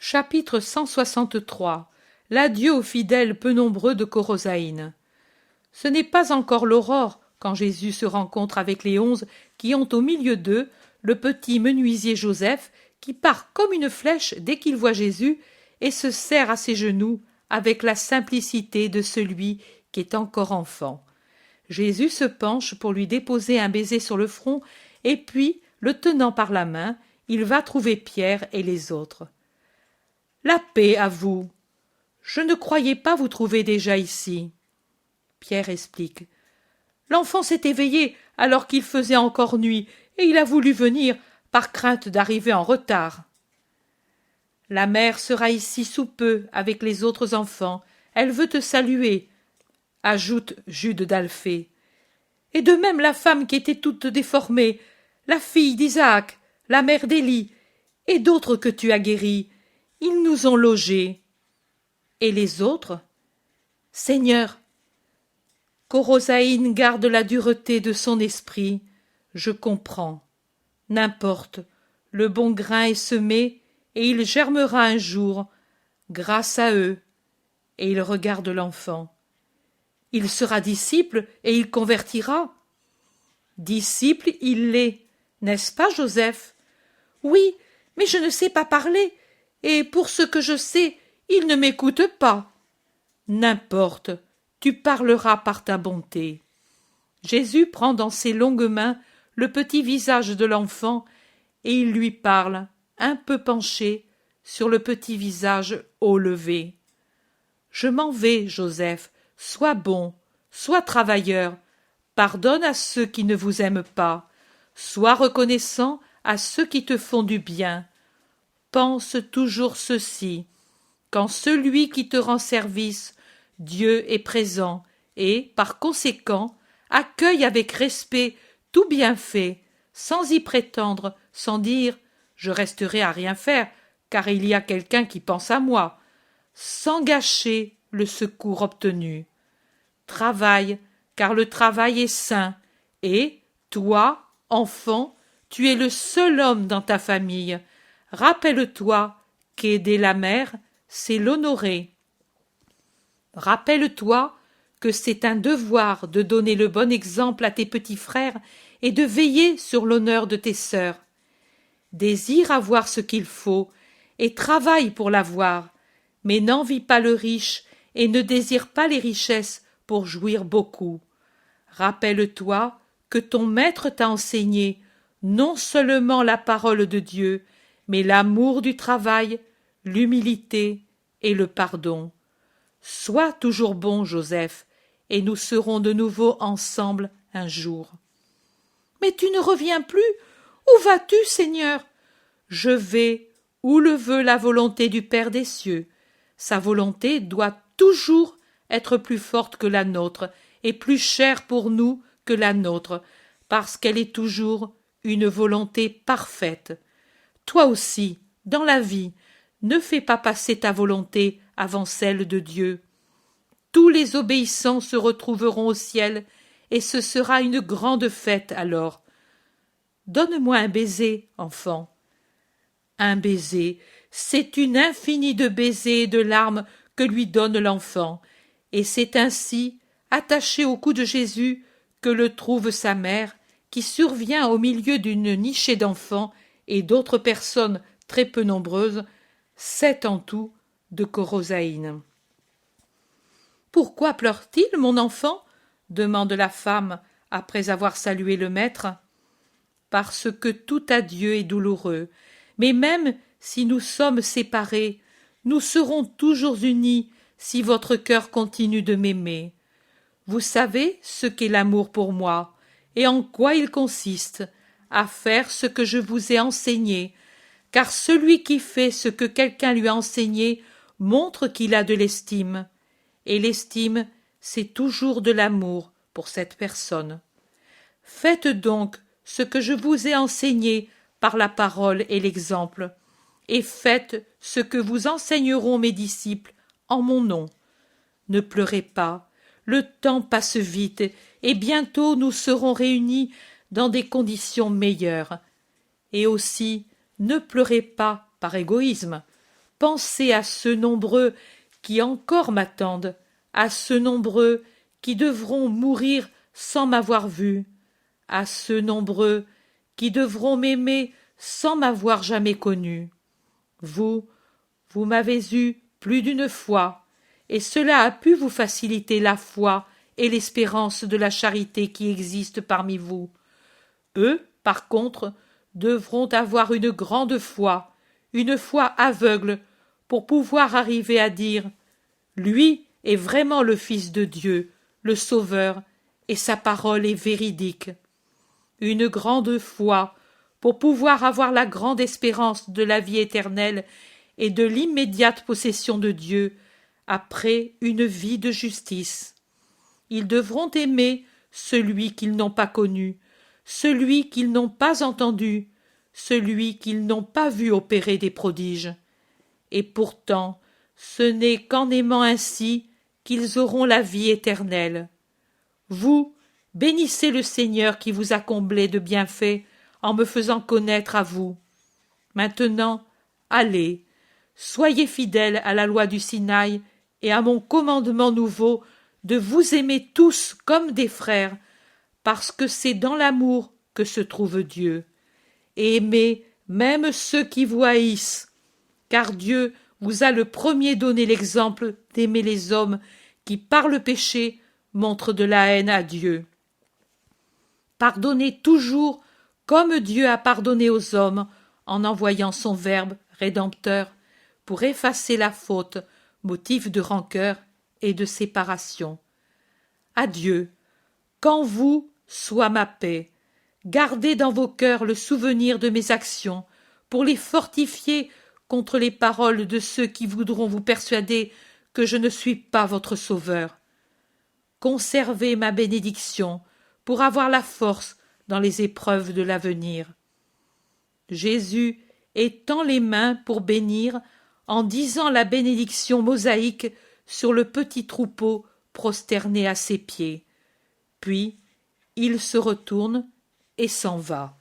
Chapitre 163. L'adieu aux fidèles peu nombreux de Korosaïn. Ce n'est pas encore l'aurore quand Jésus se rencontre avec les 11 qui ont au milieu d'eux le petit menuisier Joseph qui part comme une flèche dès qu'il voit Jésus et se serre à ses genoux avec la simplicité de celui qui est encore enfant. Jésus se penche pour lui déposer un baiser sur le front et puis, le tenant par la main, il va trouver Pierre et les autres. « La paix à vous. Je ne croyais pas vous trouver déjà ici. » Pierre explique. « L'enfant s'est éveillé alors qu'il faisait encore nuit et il a voulu venir par crainte d'arriver en retard. »« La mère sera ici sous peu avec les autres enfants. Elle veut te saluer, » ajoute Jude d'Alphée. « Et de même la femme qui était toute déformée, la fille d'Isaac, la mère d'Élie, et d'autres que tu as guéris. Ils nous ont logés. » Et les autres ? Seigneur, Korosaïn garde la dureté de son esprit. Je comprends. N'importe, le bon grain est semé, et il germera un jour, grâce à eux. Et il regarde l'enfant. Il sera disciple et il convertira. Disciple, il l'est, n'est-ce pas, Joseph? Oui, mais je ne sais pas parler, et pour ce que je sais, il ne m'écoute pas. N'importe, tu parleras par ta bonté. Jésus prend dans ses longues mains le petit visage de l'enfant et il lui parle, un peu penché, sur le petit visage haut levé. Je m'en vais, Joseph, sois bon, sois travailleur, pardonne à ceux qui ne vous aiment pas, sois reconnaissant à ceux qui te font du bien. Pense toujours ceci, quand celui qui te rend service, Dieu est présent et, par conséquent, accueille avec respect tout bienfait, sans y prétendre, sans dire « je resterai à rien faire, car il y a quelqu'un qui pense à moi », sans gâcher le secours obtenu. Travaille, car le travail est sain, et, toi, enfant, tu es le seul homme dans ta famille. Rappelle-toi qu'aider la mère, c'est l'honorer. Rappelle-toi que c'est un devoir de donner le bon exemple à tes petits frères et de veiller sur l'honneur de tes sœurs. Désire avoir ce qu'il faut et travaille pour l'avoir, mais n'envie pas le riche et ne désire pas les richesses pour jouir beaucoup. Rappelle-toi que ton maître t'a enseigné non seulement la parole de Dieu, mais l'amour du travail, l'humilité et le pardon. Sois toujours bon, Joseph, et nous serons de nouveau ensemble un jour. Mais tu ne reviens plus? Où vas-tu, Seigneur? Je vais où le veut la volonté du Père des cieux. Sa volonté doit toujours être plus forte que la nôtre et plus chère pour nous que la nôtre, parce qu'elle est toujours une volonté parfaite. Toi aussi, dans la vie, ne fais pas passer ta volonté avant celle de Dieu. Tous les obéissants se retrouveront au ciel, et ce sera une grande fête alors. Donne-moi un baiser, enfant. Un baiser, c'est une infinie de baisers et de larmes que lui donne l'enfant, et c'est ainsi, attaché au cou de Jésus, que le trouve sa mère, qui survient au milieu d'une nichée d'enfants et d'autres personnes très peu nombreuses, 7 en tout, de Korosaïn. « Pourquoi pleure-t-il, mon enfant ?» demande la femme après avoir salué le maître. « Parce que tout adieu est douloureux, mais même si nous sommes séparés, nous serons toujours unis si votre cœur continue de m'aimer. Vous savez ce qu'est l'amour pour moi, et en quoi il consiste, à faire ce que je vous ai enseigné, car celui qui fait ce que quelqu'un lui a enseigné montre qu'il a de l'estime, et l'estime, c'est toujours de l'amour pour cette personne. Faites donc ce que je vous ai enseigné par la parole et l'exemple, et faites ce que vous enseigneront mes disciples en mon nom. Ne pleurez pas, le temps passe vite, et bientôt nous serons réunis dans des conditions meilleures. Et aussi, ne pleurez pas par égoïsme. pensez à ceux nombreux qui encore m'attendent, à ceux nombreux qui devront mourir sans m'avoir vu, à ceux nombreux qui devront m'aimer sans m'avoir jamais connu. Vous m'avez eu plus d'une fois, et cela a pu vous faciliter la foi et l'espérance de la charité qui existe parmi vous. Eux, par contre, devront avoir une grande foi, une foi aveugle, pour pouvoir arriver à dire « Lui est vraiment le Fils de Dieu, le Sauveur, et sa parole est véridique. » Une grande foi, pour pouvoir avoir la grande espérance de la vie éternelle et de l'immédiate possession de Dieu, après une vie de justice. Ils devront aimer celui qu'ils n'ont pas connu, celui qu'ils n'ont pas entendu, celui qu'ils n'ont pas vu opérer des prodiges. Et pourtant, ce n'est qu'en aimant ainsi qu'ils auront la vie éternelle. Vous, bénissez le Seigneur qui vous a comblé de bienfaits en me faisant connaître à vous. Maintenant, allez, soyez fidèles à la loi du Sinaï et à mon commandement nouveau de vous aimer tous comme des frères, parce que c'est dans l'amour que se trouve Dieu. Et aimez même ceux qui vous haïssent, car Dieu vous a le premier donné l'exemple d'aimer les hommes qui, par le péché, montrent de la haine à Dieu. Pardonnez toujours comme Dieu a pardonné aux hommes en envoyant son Verbe rédempteur pour effacer la faute, motif de rancœur et de séparation. Adieu, qu'en vous soit ma paix. Gardez dans vos cœurs le souvenir de mes actions pour les fortifier contre les paroles de ceux qui voudront vous persuader que je ne suis pas votre Sauveur. Conservez ma bénédiction pour avoir la force dans les épreuves de l'avenir. Jésus étend les mains pour bénir en disant la bénédiction mosaïque sur le petit troupeau prosterné à ses pieds. Puis il se retourne et s'en va.